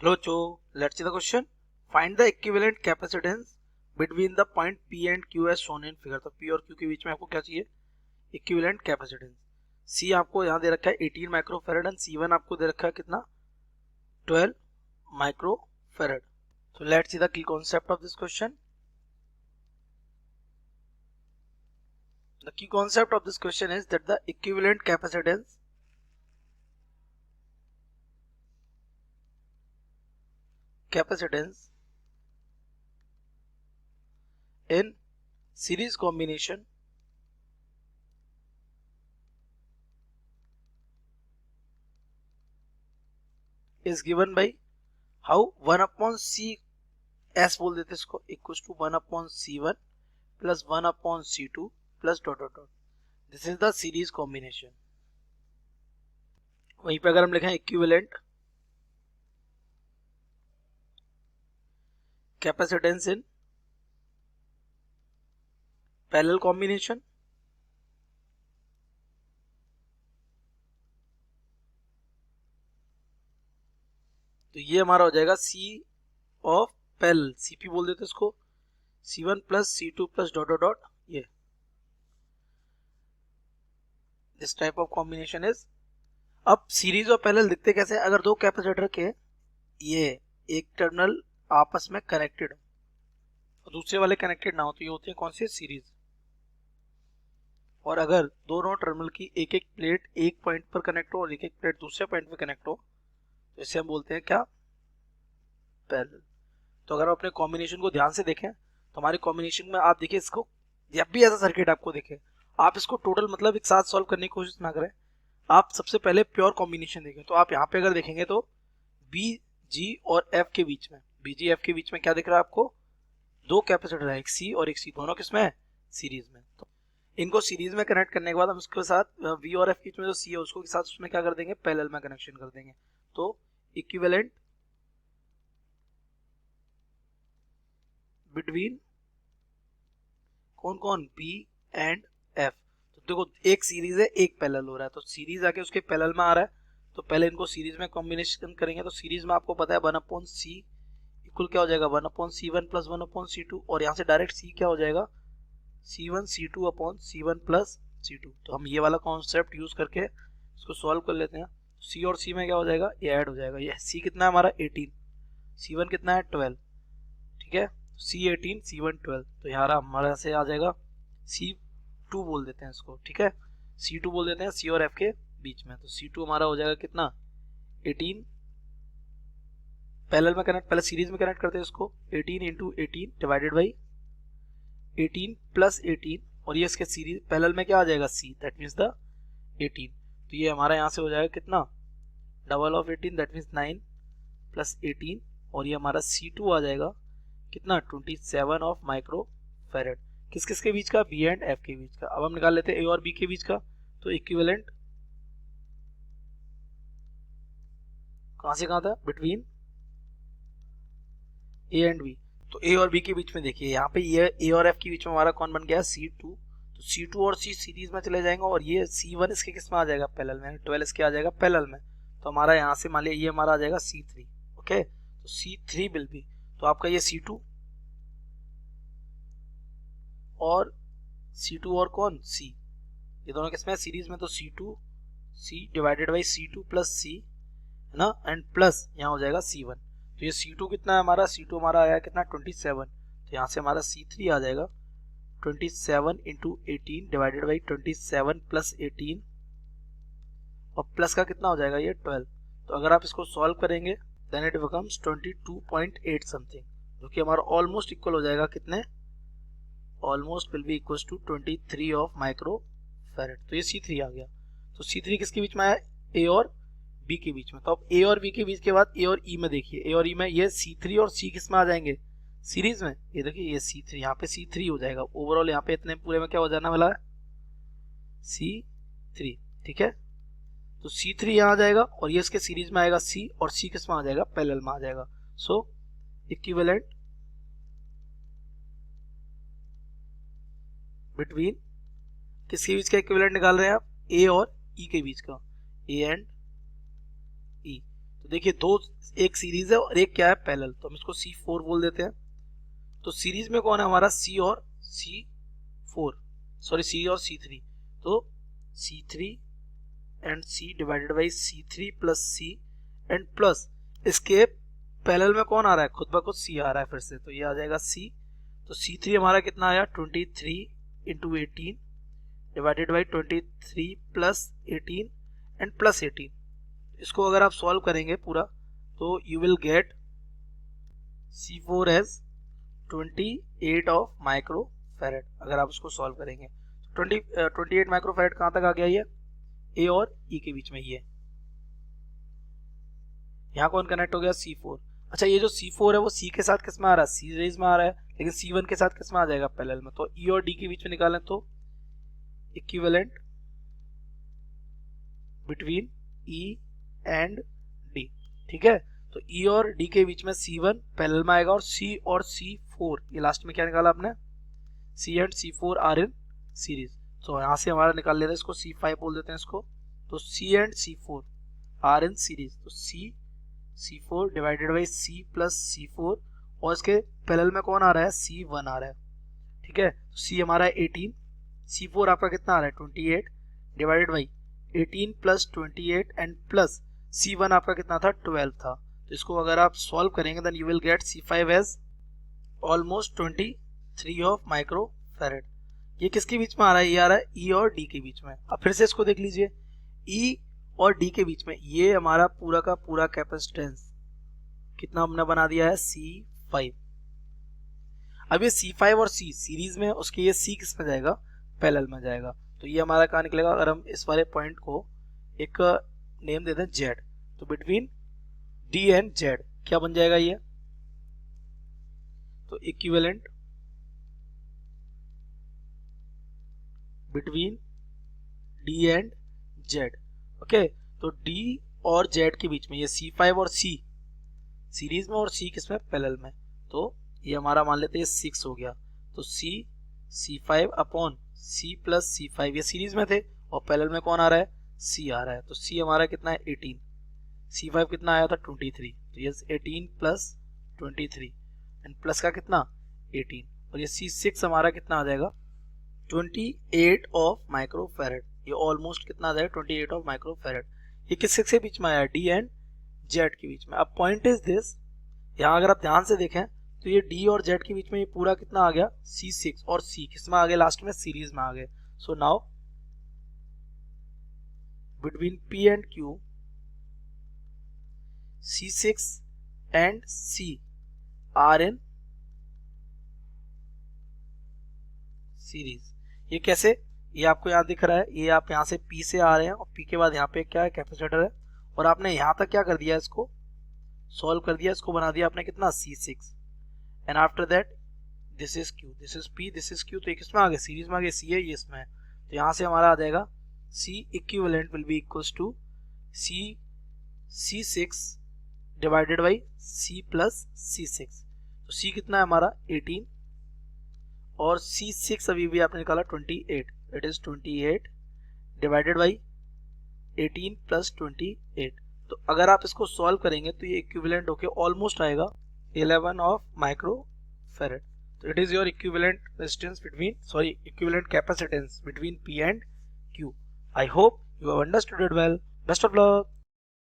Hello, Joe. Let's see the question. Find the equivalent capacitance between the point P and Q as shown in figure. तो P और Q के बीच में आपको क्या चाहिए? Equivalent capacitance. C आपको यहाँ दे रखा है 18 माइक्रोफेरेड एंड C1 आपको दे रखा है कितना? 12 microfarad. So let's see the key concept of this question. The key concept of this question is that the equivalent capacitance in series combination is given by how 1 upon C S बोल देते इसको equals to 1 upon C1 plus 1 upon C2 plus dot dot dot. This is the series combination. वहीं पे अगर हम लिखें equivalent capacitance in parallel combination तो ये हमारा हो जाएगा C ऑफ पैरेलल, CP बोल देते इसको, C1 plus C2 plus dot dot dot. ये this type of combination is. अब सीरीज और पैरेलल दिखते कैसे? अगर दो कैपेसिटर के ये एक टर्मिनल आपस में कनेक्टेड हो और दूसरे वाले कनेक्टेड ना हो तो ये होते हैं कौन से? सीरीज. और अगर दोनों टर्मिनल की एक एक प्लेट एक पॉइंट पर कनेक्ट हो और एक एक प्लेट दूसरे पॉइंट पर कनेक्ट हो तो इसे हम बोलते हैं क्या? पैरेलल. तो अगर हम अपने कॉम्बिनेशन को ध्यान से देखें तो हमारे कॉम्बिनेशन में आप देखिए इसको, जब भी ऐसा सर्किट आपको दिखे आप इसको टोटल मतलब एक साथ सॉल्व करने की कोशिश ना करें. आप सबसे पहले प्योर कॉम्बिनेशन देखें. तो आप यहाँ पे अगर देखेंगे तो बी जी और एफ के बीच में, बी जी एफ के बीच में क्या दिख रहा है आपको? दो कैपेसिटर है, एक सी और एक सी, दोनों किसमें है? सीरीज में. तो इनको सीरीज में कनेक्ट करने के बाद हम उसके साथ वी और एफ के बीच में जो सी है उसको के साथ उसमें क्या कर देंगे? पैरेलल में कनेक्शन कर देंगे. तो इक्विवेलेंट बिटवीन कौन कौन? P and F. तो देखो एक सीरीज है एक पैरेलल हो रहा है तो सीरीज आके उसके पैरेलल में आ रहा है तो पहले इनको सीरीज में कॉम्बिनेशन करेंगे. तो सीरीज में आपको पता है 1 अपॉन सी इक्वल क्या हो जाएगा? 1 upon C1 plus 1 upon C2 और यहाँ से डायरेक्ट C क्या हो जाएगा? C1 C2 upon C1 plus C2. तो हम ये वाला कॉन्सेप्ट यूज करके इसको सॉल्व कर लेते हैं. C और C में क्या हो जाएगा? ये ऐड हो जाएगा. ये C कितना है हमारा? 18. C1 कितना है? 12. ठीक है, C18 C1 12. तो यहाँ हमारा से आ जाएगा C2 बोल देते हैं इसको. ठीक है, C2 बोल देते हैं C और F के बीच में. तो C2 हमारा हो जाएगा कितना? 18. पैरेलल में कनेक्ट, पहले सीरीज में कनेक्ट करते हैं इसको. 18 इंटू 18 डिवाइडेड बाई 18 प्लस 18 और ये इसके सीरीज पैरेलल में क्या आ जाएगा? C, that means the 18. तो ये हमारा यहाँ से हो जाएगा कितना? Double of 18 that means 9 plus 18 और ये हमारा C2 आ जाएगा कितना? 27 ऑफ माइक्रो फेरेड. किस किस के बीच का? बी एंड एफ के बीच का. अब हम निकाल लेते हैं ए और बी के बीच का. तो इक्विवेलेंट कहां से कहां था? Between a and b. तो ए और बी के बीच में देखिए यहाँ पे ये ए और एफ के बीच में हमारा कौन बन गया? C2. तो C2 और C सीरीज में चले जाएंगे और ये C1 इसके किस में आ जाएगा? पैरेलल में. 12 इसके आ जाएगा पैरेलल में. तो हमारा यहाँ से मान लिया ये हमारा आ जाएगा C3. ओके, तो C3 विल बी, तो आपका ये C2 और C2 और कौन? C, ये दोनों किसमें है? सीरीज में. तो C2 C divided by C2 plus C है ना, एंड प्लस यहाँ हो जाएगा C1. तो ये C2 कितना है हमारा? C2 हमारा आया कितना? 27. तो यहाँ से हमारा C3 आ जाएगा 27 इंटू 18 डिवाइडेड बाई 27 प्लस 18 और प्लस का कितना हो जाएगा? ये 12. तो अगर आप इसको सॉल्व करेंगे देन इट बिकम्स 22.8 समथिंग, जो कि हमारा ऑलमोस्ट इक्वल हो जाएगा कितने? Almost will be equal to 23 of microfarad. तो ये C3 आ गया. तो C3 किसके बीच में आया? ए और बी के बीच में. तो अब ए और बी के बीच के बाद ए और ई में देखिए, ए और ई में ये C3 और C किस में आ जाएंगे? सीरीज में. ये देखिए ये C3 यहाँ पे C3 हो जाएगा. ओवरऑल यहाँ पे इतने पूरे में क्या हो जाने वाला है? C3. ठीक है, तो C3 यहाँ आ जाएगा और ये इसके सीरीज में आएगा C और C किस में आ जाएगा? पैरेलल में आ जाएगा. सो इक्विवेलेंट बिटवीन किसके बीच का इक्विवेलेंट निकाल रहे हैं आप? ए और ई के बीच का, ए एंड ई. तो देखिए दो, एक सीरीज है और एक क्या है पैरेलल, तो हम इसको C4 बोल देते हैं। तो सीरीज में कौन है हमारा C और C4, सॉरी C और C3, तो C3 and C divided by C3 plus C and plus इसके पैरेलल में कौन आ रहा है, खुद ब खुद C आ रहा है फिर से, तो ये आ जाएगा C। तो C3 हमारा कितना आया 23 into 18 divided by 23 plus 18 and plus 18। इसको अगर आप सॉल्व करेंगे पूरा तो you will get C4 as 28 of micro farad. अगर आप उसको सॉल्व करेंगे 28 माइक्रो फैरेड कहाँ तक आ गया, ये ए और ई के बीच में, ये यहाँ कौन कनेक्ट हो गया C4। अच्छा ये जो C4 है वो C के साथ किस में आ रहा है, सीरीज में आ रहा है, लेकिन C1 के साथ किस में आ जाएगा, पैरेलल में। तो E और D के बीच में निकालें तो equivalent between E and D, ठीक है। तो E और D के बीच में C1 पैरेलल में आएगा और C और C4, ये लास्ट में क्या निकाला आपने, C and C4 are in series. तो यहाँ से हमारा निकाल लेते हैं इसको, C5 बोल देते हैं इसको। तो C and C4 are in series, तो C4 divided by C plus C4 और इसके पैरेलल में कौन आ रहा है, C1 आ रहा है, ठीक है। तो C हमारा है 18, C4 आपका कितना आ रहा है 28 divided by 18 plus 28 and plus C1 आपका कितना था 12 था। तो इसको अगर आप सॉल्व करेंगे then you will get C5 as almost 23 of micro farad. ये किसके बीच में आ रहा है, ये आ रहा है E और D के बीच में। अब फिर से इसको देख लीजिए, E और D के बीच में ये हमारा पूरा का पूरा कैपेसिटेंस कितना हमने बना दिया है C5। अब ये C5 और C सीरीज में, उसके ये C किस में जाएगा, पैरेलल में जाएगा। तो ये हमारा कहाँ निकलेगा, अगर हम इस वाले पॉइंट को एक नेम दे दें Z, तो बिटवीन D एंड Z क्या बन जाएगा ये, तो equivalent between D and Z, okay. तो D और Z के बीच में ये C5 और C सीरीज में और C किस में, पैरेलल में। तो ये हमारा मान लेते हैं 6 हो गया। तो C5 upon C plus C5, ये सीरीज में थे और पैरेलल में कौन आ रहा है, C आ रहा है। तो C हमारा कितना है 18, C5 कितना आया था 23, तो ये 18 प्लस 23 एंड प्लस का कितना 18, और ये C6 हमारा कितना आ जाएगा 28 ऑफ माइक्रो फैरेड। ये ऑलमोस्ट कितना आ जाएगा 28 ऑफ माइक्रो फैरेड। ये किसके बीच में आया, D एंड Z के बीच में। अब पॉइंट इज दिस, यहाँ अगर आप ध्यान से देखें तो ये D और Z के बीच में ये पूरा कितना आ गया C6, और C किस में आ गया, लास्ट में सीरीज में आ गए। So now between P and Q C6 and C are in series. ये कैसे, ये आपको यहाँ दिख रहा है, ये आप यहाँ से P से आ रहे हैं और P के बाद यहाँ पे क्या है, कैपेसिटर है, और आपने यहाँ तक क्या कर दिया, इसको सॉल्व कर दिया, इसको बना दिया आपने कितना C6 and after that this is Q, this is P, this is Q। तो एक इसमें आ गया, सीरीज में आ गया, C है, ये इसमें है। तो यहाँ से हमारा आ जाएगा C equivalent will be equals to C6 divided by C plus C6। तो C कितना है हमारा 18 और C6 अभी भी आपने निकाला 28, it is 28 divided by 18 plus 28। तो अगर आप इसको सॉल्व करेंगे तो ये इक्विवेलेंट होके ऑलमोस्ट आएगा 11 ऑफ माइक्रो फैरेड। तो it is your equivalent resistance between, sorry equivalent capacitance between P and Q। I hope you have understood it well. Best of luck.